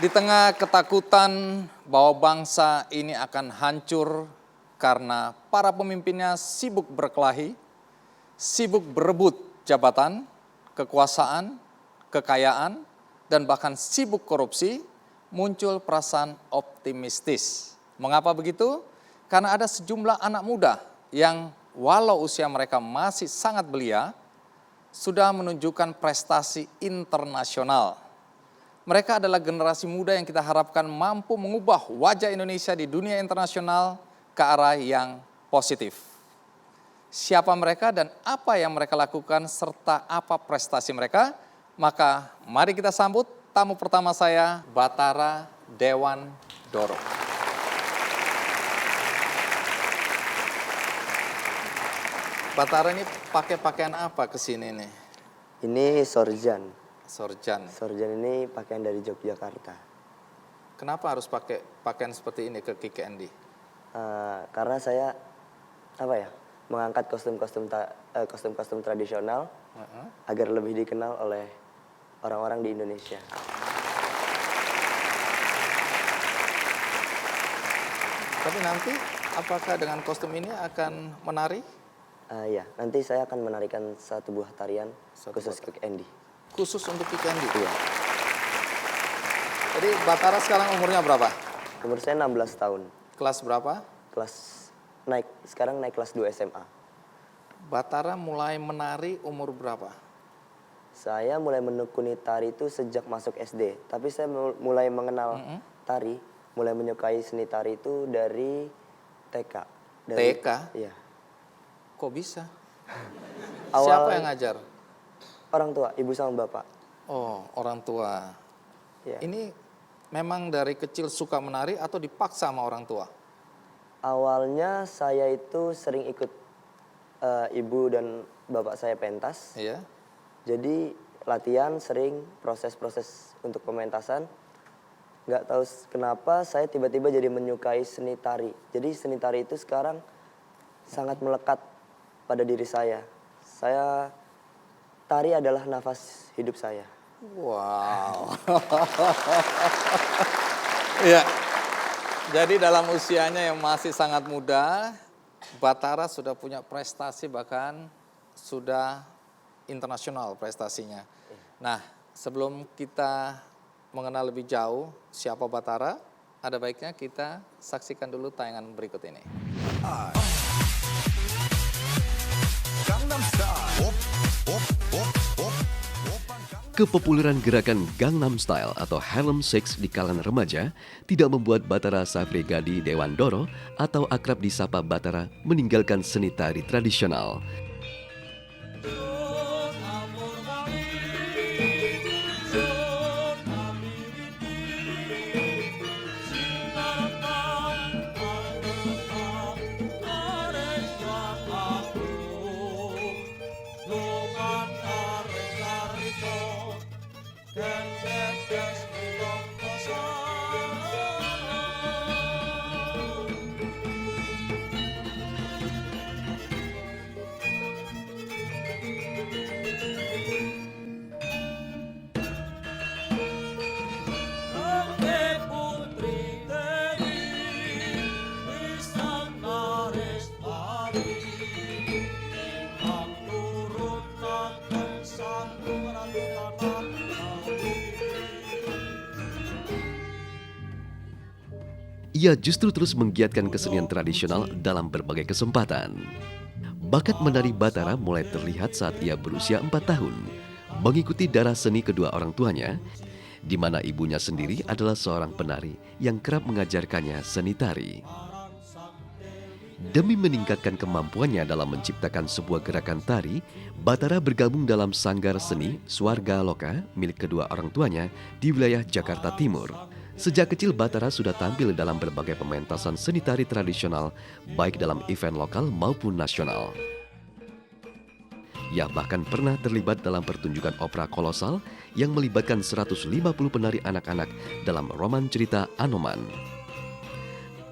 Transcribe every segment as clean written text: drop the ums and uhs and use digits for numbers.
Di tengah ketakutan bahwa bangsa ini akan hancur karena para pemimpinnya sibuk berkelahi, sibuk berebut jabatan, kekuasaan, kekayaan, dan bahkan sibuk korupsi, muncul perasaan optimistis. Mengapa begitu? Karena ada sejumlah anak muda yang walau usia mereka masih sangat belia, sudah menunjukkan prestasi internasional. Mereka adalah generasi muda yang kita harapkan mampu mengubah wajah Indonesia di dunia internasional ke arah yang positif. Siapa mereka dan apa yang mereka lakukan serta apa prestasi mereka? Maka mari kita sambut tamu pertama saya, Bathara Dewan Doro. Bathara ini pakai pakaian apa ke sini nih? Ini sorjan. Sorjan. Sorjan ini pakaian dari Yogyakarta. Kenapa harus pakai pakaian seperti ini ke KKND? Karena saya mengangkat kostum-kostum tradisional agar lebih dikenal oleh orang-orang di Indonesia. Tapi nanti apakah dengan kostum ini akan menari? Ya, nanti saya akan menarikan satu buah tarian khusus KKND. Khusus untuk KKND? Iya. Jadi Bathara sekarang umurnya berapa? Umur saya 16 tahun. Kelas berapa? Sekarang naik kelas 2 SMA. Bathara mulai menari umur berapa? Saya mulai menekuni tari itu sejak masuk SD. Tapi saya mulai mengenal tari, mulai menyukai seni tari itu dari TK. TK? Iya. Kok bisa? Siapa yang ngajar? Orang tua, ibu sama bapak. Oh, orang tua. Ya. Ini memang dari kecil suka menari atau dipaksa sama orang tua? Awalnya saya itu sering ikut ibu dan bapak saya pentas. Iya. Jadi latihan sering proses-proses untuk pementasan. Nggak tahu kenapa saya tiba-tiba jadi menyukai seni tari. Jadi seni tari itu sekarang sangat melekat pada diri saya. Tari adalah nafas hidup saya. Wow. Ya. Jadi dalam usianya yang masih sangat muda, Bathara sudah punya prestasi bahkan sudah internasional prestasinya. Nah, sebelum kita mengenal lebih jauh siapa Bathara, ada baiknya kita saksikan dulu tayangan berikut ini. Kepopuleran gerakan Gangnam Style atau Harlem Shake di kalangan remaja tidak membuat Bathara Safrigadi Dewan Doro atau akrab disapa Bathara meninggalkan seni tari tradisional. Ia justru terus menggiatkan kesenian tradisional dalam berbagai kesempatan. Bakat menari Bathara mulai terlihat saat ia berusia 4 tahun, mengikuti darah seni kedua orang tuanya, di mana ibunya sendiri adalah seorang penari yang kerap mengajarkannya seni tari. Demi meningkatkan kemampuannya dalam menciptakan sebuah gerakan tari, Bathara bergabung dalam sanggar seni Swarga Loka milik kedua orang tuanya di wilayah Jakarta Timur. Sejak kecil Bathara sudah tampil dalam berbagai pementasan seni tari tradisional, baik dalam event lokal maupun nasional. Ia bahkan pernah terlibat dalam pertunjukan opera kolosal yang melibatkan 150 penari anak-anak dalam roman cerita Anoman.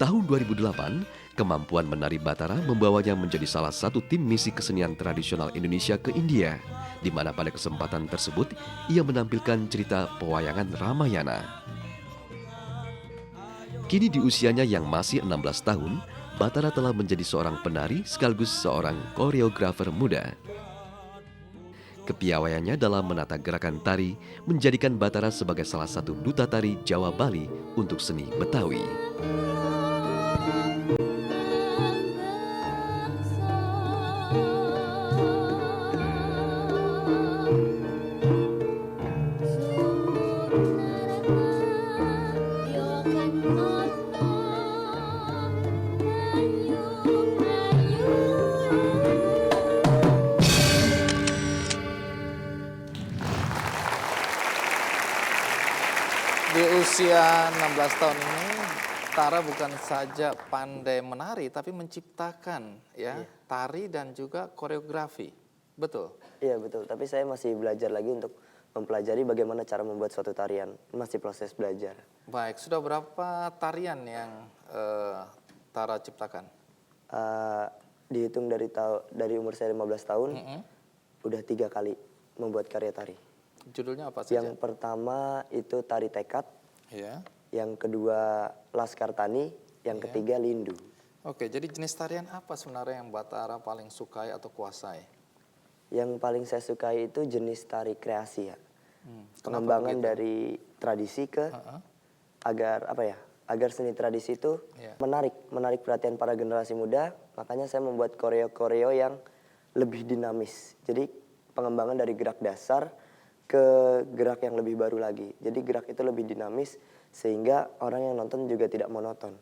Tahun 2008, kemampuan menari Bathara membawanya menjadi salah satu tim misi kesenian tradisional Indonesia ke India, di mana pada kesempatan tersebut ia menampilkan cerita pewayangan Ramayana. Kini di usianya yang masih 16 tahun, Batara telah menjadi seorang penari sekaligus seorang koreografer muda. Kepiawaiannya dalam menata gerakan tari menjadikan Batara sebagai salah satu duta tari Jawa Bali untuk seni Betawi. Di usia 16 tahun ini, Tara bukan saja pandai menari, tapi menciptakan ya tari dan juga koreografi. Betul? Iya betul, tapi saya masih belajar lagi untuk mempelajari bagaimana cara membuat suatu tarian. Masih proses belajar. Baik, sudah berapa tarian yang Tara ciptakan? Dihitung dari umur saya 15 tahun, udah 3 kali membuat karya tari. Judulnya apa saja? Yang pertama itu tari tekad, Ya. yang kedua laskar tani, yang ketiga lindu. Oke, jadi jenis tarian apa sebenarnya yang Batara paling sukai atau kuasai? Yang paling saya sukai itu jenis tari kreasi ya. Kenapa Pengembangan begitu? dari tradisi ke agar seni tradisi itu Iya. menarik perhatian para generasi muda. Makanya saya membuat koreo yang lebih dinamis. Jadi pengembangan dari gerak dasar ke gerak yang lebih baru lagi. Jadi gerak itu lebih dinamis sehingga orang yang nonton juga tidak monoton.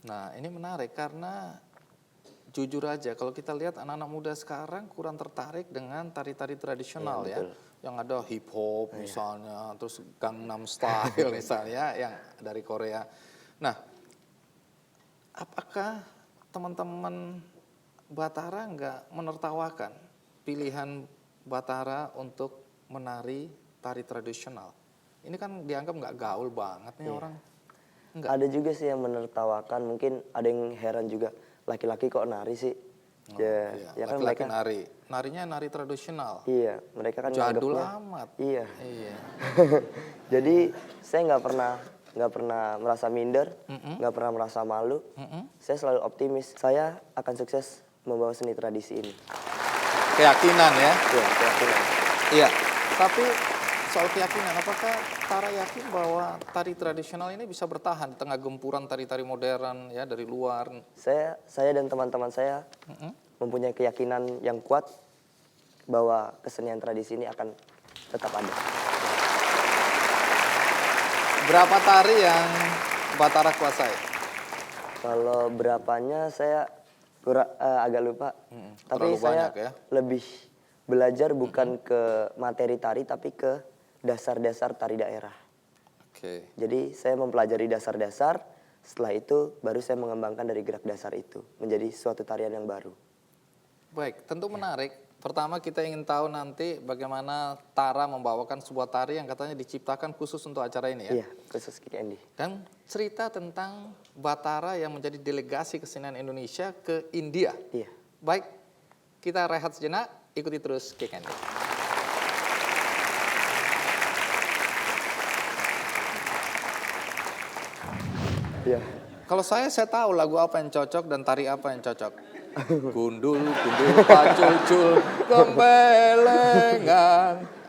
Nah, ini menarik karena jujur aja kalau kita lihat anak-anak muda sekarang kurang tertarik dengan tari-tari tradisional ya. betul. Yang ada hip hop misalnya, terus Gangnam Style misalnya yang dari Korea. Nah, apakah teman-teman Batara nggak menertawakan pilihan Batara untuk menari tari tradisional? Ini kan dianggap nggak gaul banget nih orang. Enggak. Ada juga sih yang menertawakan, mungkin ada yang heran juga, laki-laki kok nari sih? Iya, Ya kan laki-laki mereka, nari. Narinya nari tradisional. iya, mereka kan Jadul nganggapnya- amat. Iya. Iya. Jadi saya nggak pernah merasa minder, nggak pernah merasa malu. Saya selalu optimis. Saya akan sukses membawa seni tradisi ini. Keyakinan ya. Iya, keyakinan. Iya. Tapi soal keyakinan, apakah Tara yakin bahwa tari tradisional ini bisa bertahan di tengah gempuran tari-tari modern ya dari luar? Saya dan teman-teman saya mempunyai keyakinan yang kuat bahwa kesenian tradisi ini akan tetap ada. Berapa tari yang Batara kuasai? Kalau berapanya saya agak lupa. Tapi terlalu saya banyak ya? lebih belajar bukan ke materi tari tapi ke dasar-dasar tari daerah. Oke. Jadi saya mempelajari dasar-dasar, setelah itu baru saya mengembangkan dari gerak dasar itu menjadi suatu tarian yang baru. Baik, tentu menarik. Pertama kita ingin tahu nanti bagaimana Tara membawakan sebuah tari yang katanya diciptakan khusus untuk acara ini ya. Iya, khusus Kick Andy. Dan cerita tentang Batara yang menjadi delegasi kesenian Indonesia ke India. Iya. Baik, kita rehat sejenak, ikuti terus Kick Andy. Iya. Kalau saya tahu lagu apa yang cocok dan tari apa yang cocok. Gundul, gundul, pacul-cul, gembelengan.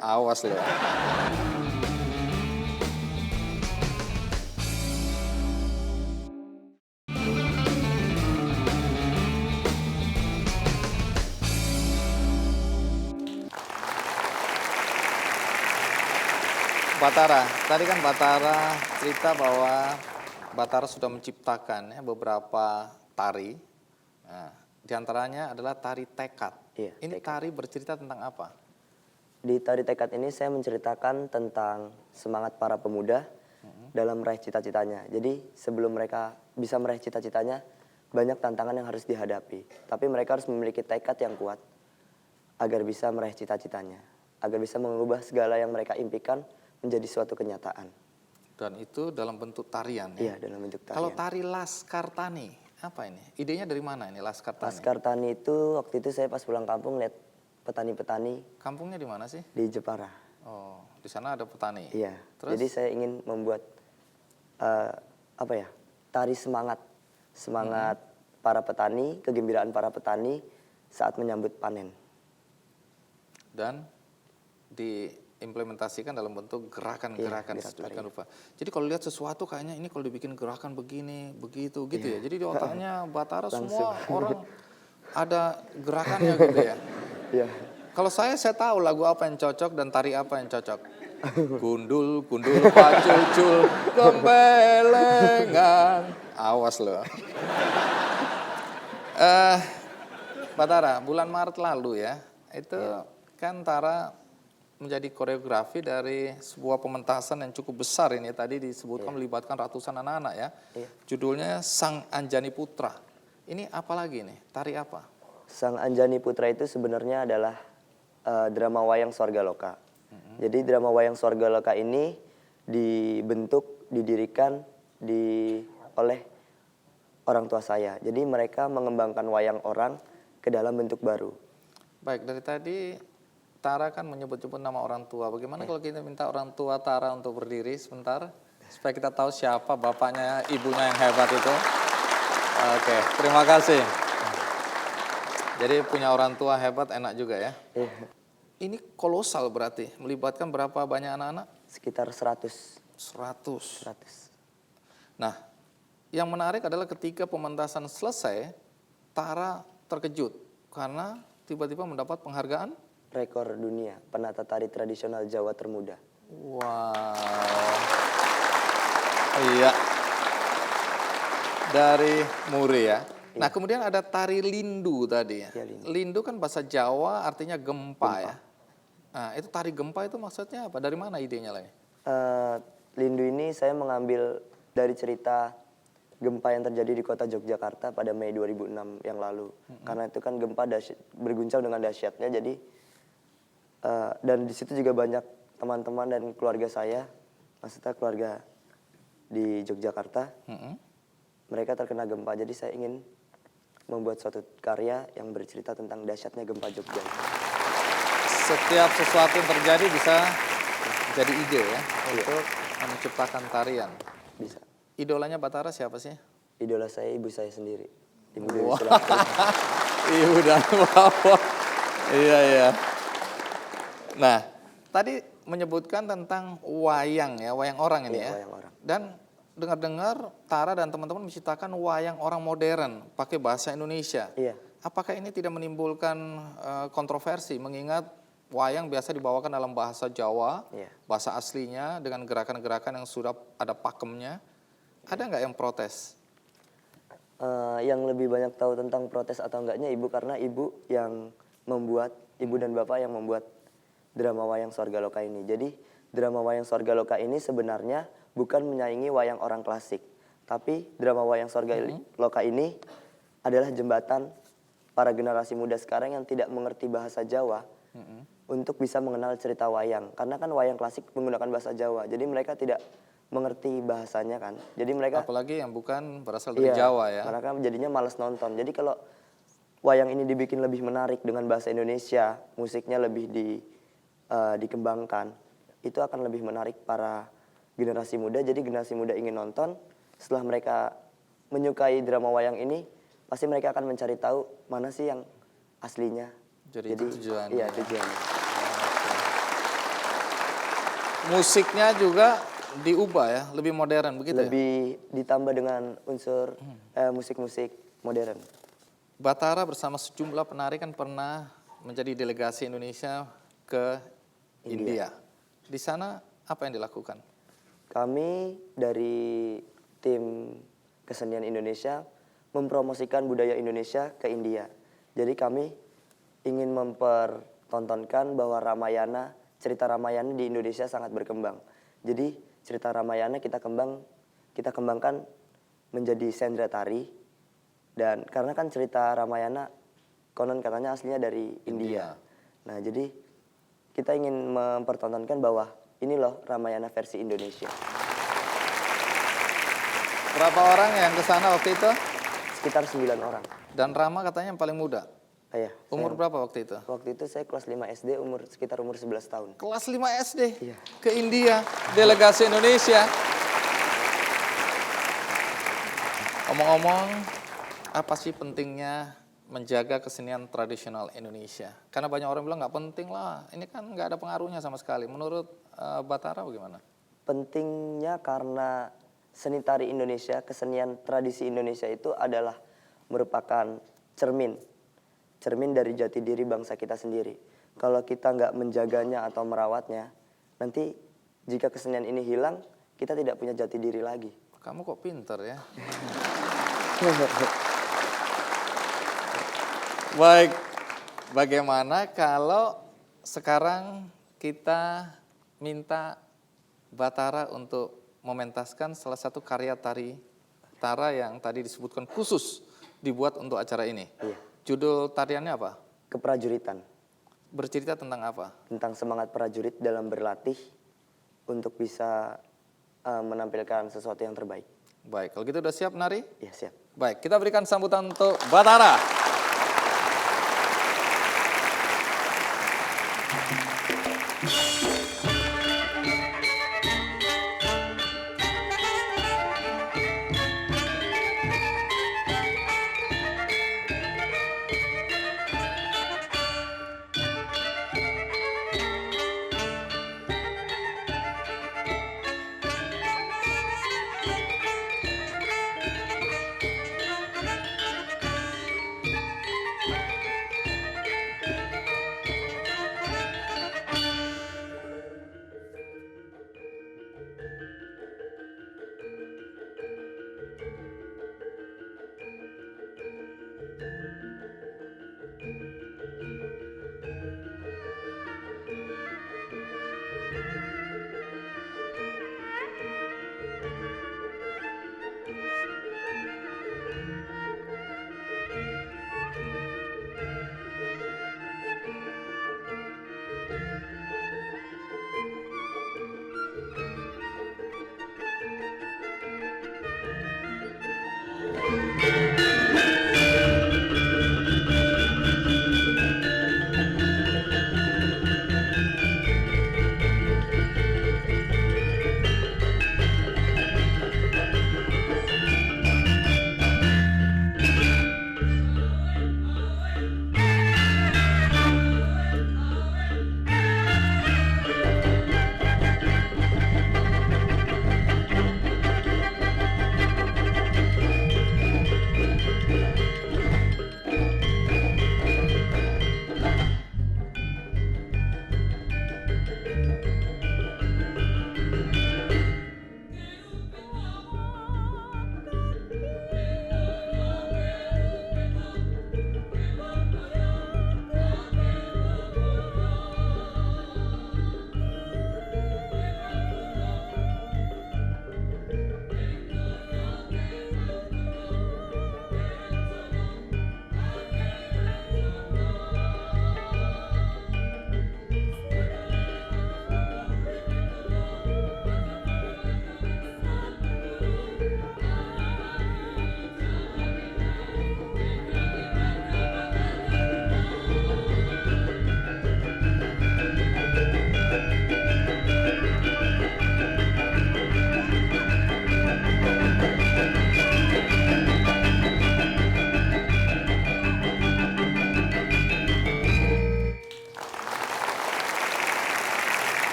Awas loh. Batara, tadi kan Batara cerita bahwa Batara sudah menciptakan ya, beberapa tari. Nah, di antaranya adalah tari tekad. Iya, Ini tari bercerita tentang apa? Di tari tekad ini saya menceritakan tentang semangat para pemuda dalam meraih cita-citanya. Jadi sebelum mereka bisa meraih cita-citanya, banyak tantangan yang harus dihadapi. Tapi mereka harus memiliki tekad yang kuat agar bisa meraih cita-citanya. Agar bisa mengubah segala yang mereka impikan menjadi suatu kenyataan. Dan itu dalam bentuk tarian Iya, ya? dalam bentuk Kalau tarian. tari Laskar Tani, apa ini? Idenya dari mana ini Laskar Tani? Laskar Tani itu waktu itu saya pas pulang kampung lihat petani-petani Kampungnya di mana sih? di Jepara. Oh, di sana ada petani. Iya. Terus? Jadi saya ingin membuat tari semangat para petani, kegembiraan para petani saat menyambut panen. Dan diimplementasikan dalam bentuk gerakan-gerakan Iya, sedemikian rupa. Jadi kalau lihat sesuatu kayaknya ini kalau dibikin gerakan begini, begitu gitu ya. Jadi di otaknya Batara semua orang ada gerakannya gitu ya. Iya. Kalau saya tahu lagu apa yang cocok dan tari apa yang cocok. Gundul, gundul, pacucul, gembelengan. Awas loh. Batara, bulan Maret lalu ya, itu kan Tara menjadi koreografi dari sebuah pementasan yang cukup besar ini. Tadi disebutkan melibatkan ratusan anak-anak ya. Judulnya Sang Anjani Putra. Ini apa lagi nih? Tari apa? Sang Anjani Putra itu sebenarnya adalah drama wayang Swargaloka. Jadi drama wayang Swargaloka ini didirikan oleh orang tua saya. Jadi mereka mengembangkan wayang orang ke dalam bentuk baru. Baik, dari tadi Tara kan menyebut-nyebut nama orang tua. Bagaimana kalau kita minta orang tua Tara untuk berdiri sebentar? Supaya kita tahu siapa bapaknya, ibunya yang hebat itu. Oke, terima kasih. Jadi punya orang tua hebat enak juga ya. Ini kolosal berarti, melibatkan berapa banyak anak-anak? Sekitar 100. 100. Nah, yang menarik adalah ketika pementasan selesai, Tara terkejut karena tiba-tiba mendapat penghargaan Rekor dunia penata tari tradisional Jawa termuda. wow. Iya. Dari Muri ya. Nah, kemudian ada tari lindu tadi ya. Iya, lindu. Lindu kan bahasa Jawa artinya gempa ya. Nah, itu tari gempa itu maksudnya apa? Dari mana idenya lagi? Lindu ini saya mengambil dari cerita gempa yang terjadi di kota Yogyakarta pada Mei 2006 yang lalu. Karena itu kan gempa berguncang dengan dahsyatnya, jadi dan di situ juga banyak teman-teman dan keluarga saya, maksudnya keluarga di Yogyakarta, mereka terkena gempa. Jadi saya ingin membuat suatu karya yang bercerita tentang dahsyatnya gempa Jogja. Setiap sesuatu yang terjadi bisa jadi ide ya untuk menciptakan tarian. Bisa. Idolanya Batara siapa sih? Idola saya ibu saya sendiri, Ibu Dewi Wah. Sulastri. Ibu dan bapak. Iya, iya. Nah, tadi menyebutkan tentang wayang ya, wayang orang ini Iya, ya. wayang orang. Dan dengar-dengar Tara dan teman-teman menciptakan wayang orang modern pakai bahasa Indonesia. Iya. Apakah ini tidak menimbulkan kontroversi mengingat wayang biasa dibawakan dalam bahasa Jawa, Iya. bahasa aslinya dengan gerakan-gerakan yang sudah ada pakemnya? Ada nggak yang protes? Yang lebih banyak tahu tentang protes atau enggaknya ibu, karena ibu dan bapak yang membuat drama wayang Swargaloka ini. Jadi drama wayang Swargaloka ini sebenarnya bukan menyaingi wayang orang klasik, tapi drama wayang Swargaloka ini adalah jembatan para generasi muda sekarang yang tidak mengerti bahasa Jawa untuk bisa mengenal cerita wayang. Karena kan wayang klasik menggunakan bahasa Jawa, jadi mereka tidak mengerti bahasanya kan. Jadi mereka Apalagi yang bukan berasal dari Jawa ya. mereka jadinya malas nonton. Jadi kalau wayang ini dibikin lebih menarik dengan bahasa Indonesia, musiknya lebih dikembangkan, itu akan lebih menarik para generasi muda. Jadi generasi muda ingin nonton, setelah mereka menyukai drama wayang ini, pasti mereka akan mencari tahu mana sih yang aslinya. Jadi itu tujuannya. Iya, tujuannya. Musiknya juga diubah ya, lebih modern begitu ya? Lebih ditambah dengan unsur musik-musik modern. Batara bersama sejumlah penari kan pernah menjadi delegasi Indonesia ke India. Di sana apa yang dilakukan? Kami dari tim kesenian Indonesia mempromosikan budaya Indonesia ke India. Jadi kami ingin mempertontonkan bahwa Ramayana, cerita Ramayana di Indonesia sangat berkembang. Jadi cerita Ramayana kita kembangkan menjadi sendra tari, dan karena kan cerita Ramayana konon katanya aslinya dari India. Nah, jadi kita ingin mempertontonkan bahwa ini loh Ramayana versi Indonesia. Berapa orang yang ke sana waktu itu? Sekitar 9 orang. Dan Rama katanya yang paling muda. Iya. Umur berapa waktu itu? Waktu itu saya kelas 5 SD, sekitar umur 11 tahun. Kelas 5 SD Iya. ke India, delegasi Indonesia. Ngomong-ngomong, apa sih pentingnya menjaga kesenian tradisional Indonesia? Karena banyak orang bilang nggak penting lah, ini kan nggak ada pengaruhnya sama sekali. Menurut Batara bagaimana? Pentingnya karena seni tari Indonesia, kesenian tradisi Indonesia itu adalah merupakan cermin dari jati diri bangsa kita sendiri. Kalau kita nggak menjaganya atau merawatnya, nanti jika kesenian ini hilang, kita tidak punya jati diri lagi. Kamu kok pinter ya? Baik, bagaimana kalau sekarang kita minta Batara untuk mementaskan salah satu karya tari Tara yang tadi disebutkan khusus dibuat untuk acara ini. Iya. Judul tariannya apa? Keprajuritan, Bercerita tentang apa? tentang semangat prajurit dalam berlatih untuk bisa menampilkan sesuatu yang terbaik. Baik, kalau gitu udah siap nari? Ya, siap. Baik, kita berikan sambutan untuk Batara.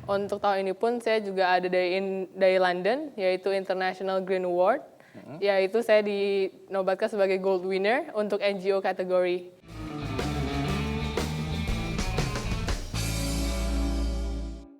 Untuk tahun ini pun saya juga ada dari London, yaitu International Green Award, yaitu saya dinobatkan sebagai Gold Winner untuk NGO kategori.